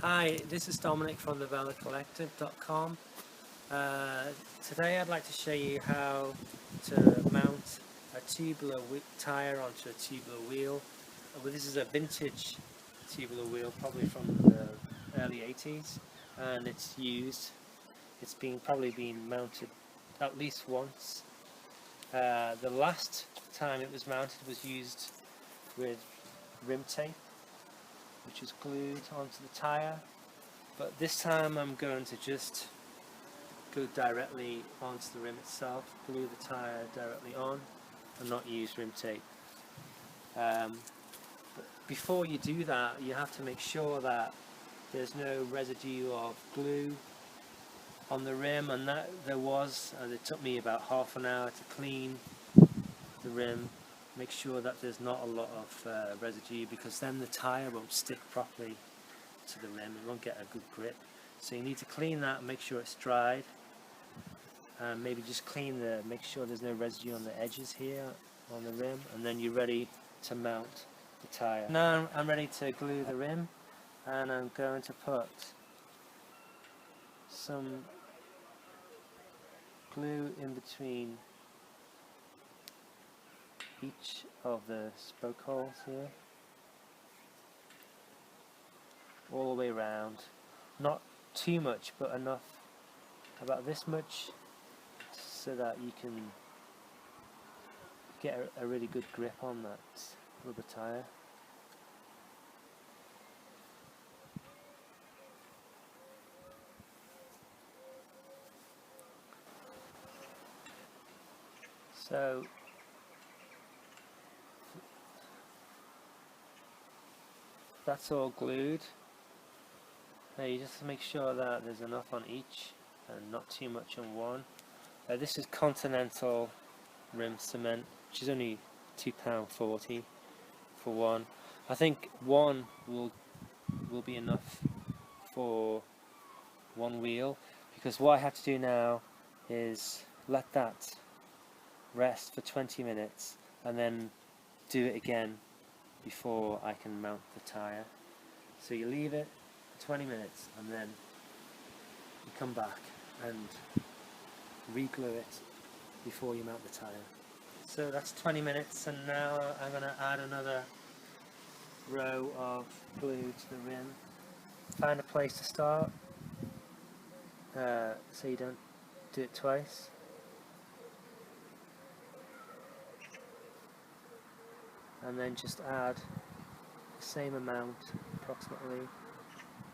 Hi, this is Dominic from TheVelaCollective.com. Today I'd like to show you how to mount a tubular tyre onto a tubular wheel. This is a vintage tubular wheel, probably from the early 80s, and it's used. It's probably been mounted at least once. The last time it was mounted was used with rim tape, which is glued onto the tyre, but this time I'm going to just go directly onto the rim itself, glue the tyre directly on and not use rim tape. But before you do that, you have to make sure that there's no residue of glue on the rim, and that there was, and it took me about half an hour to clean the rim. Make sure that there's not a lot of residue, because then the tyre won't stick properly to the rim, it won't get a good grip. So you need to clean that and make sure it's dried, and maybe just make sure there's no residue on the edges here on the rim, and then you're ready to mount the tyre. Now I'm ready to glue the rim, and I'm going to put some glue in between each of the spoke holes here, all the way around. Not too much, but enough, about this much, so that you can get a really good grip on that rubber tyre. So that's all glued. Now you just make sure that there's enough on each and not too much on one. This is Continental rim cement, which is only £2.40 for one. I think one will be enough for one wheel, because what I have to do now is let that rest for 20 minutes and then do it again before I can mount the tyre. So you leave it for 20 minutes and then you come back and re-glue it before you mount the tyre. So that's 20 minutes, and now I'm going to add another row of glue to the rim. Find a place to start, so you don't do it twice. And then just add the same amount approximately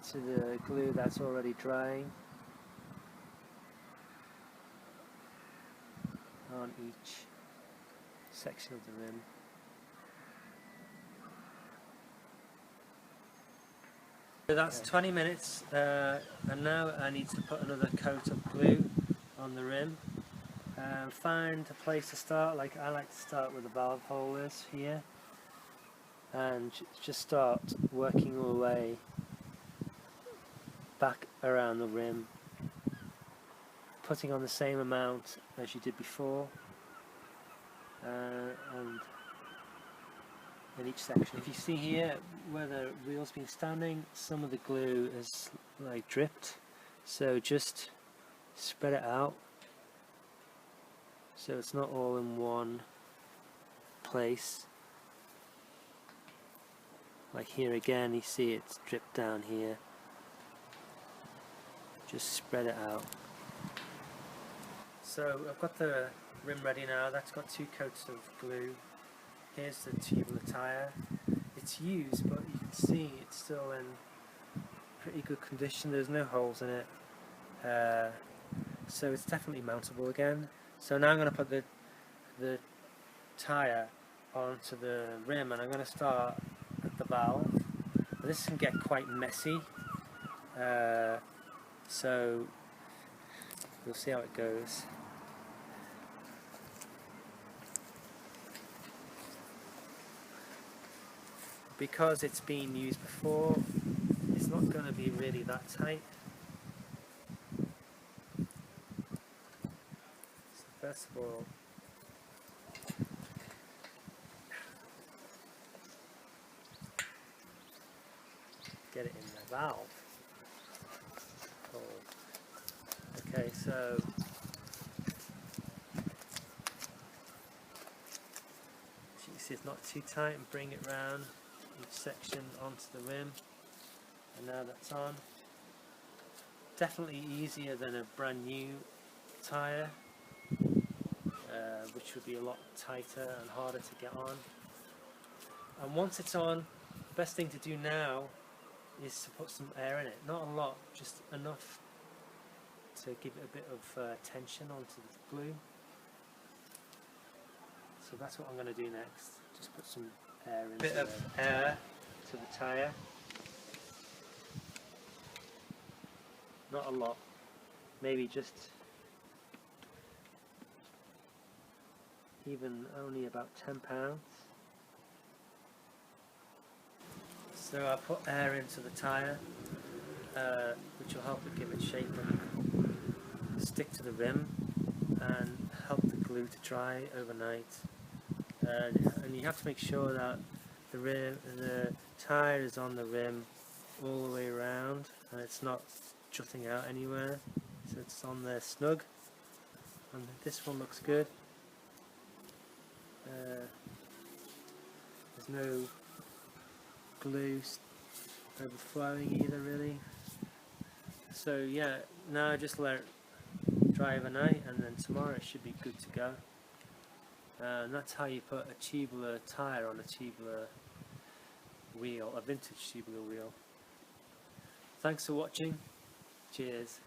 to the glue that's already drying on each section of the rim. So that's 20 minutes, and now I need to put another coat of glue on the rim. Find a place to start. Like I like to start with the valve holders here, and just start working your way back around the rim, putting on the same amount as you did before, and in each section. If you see here where the wheel's been standing, some of the glue is like dripped, so just spread it out so it's not all in one place. Like here again, you see it's dripped down here. Just spread it out. So I've got the rim ready now. That's got 2 coats of glue. Here's the tubular tyre. It's used, but you can see it's still in pretty good condition. There's no holes in it, so it's definitely mountable again. So now I'm going to put the tyre onto the rim, and I'm going to start at the valve. This can get quite messy, so we'll see how it goes. Because it's been used before, it's not going to be really that tight. So first of all, get it in the valve. So as you can see, it's not too tight, and bring it round each section onto the rim, and now that's on. Definitely easier than a brand new tyre, which would be a lot tighter and harder to get on. And once it's on, the best thing to do now is to put some air in it. Not a lot, just enough to give it a bit of tension onto the glue. So that's what I'm going to do next. Just put some air into bit of air to the tyre. Not a lot, maybe just even only about £10. So I put air into the tyre, which will help it give it shape and stick to the rim and help the glue to dry overnight. And you have to make sure that the tyre is on the rim all the way around and it's not jutting out anywhere, so it's on there snug. And this one looks good. There's no glue overflowing either really. So yeah, now I just let it dry overnight, and then tomorrow it should be good to go. And that's how you put a tubular tyre on a tubular wheel, a vintage tubular wheel. Thanks for watching. Cheers.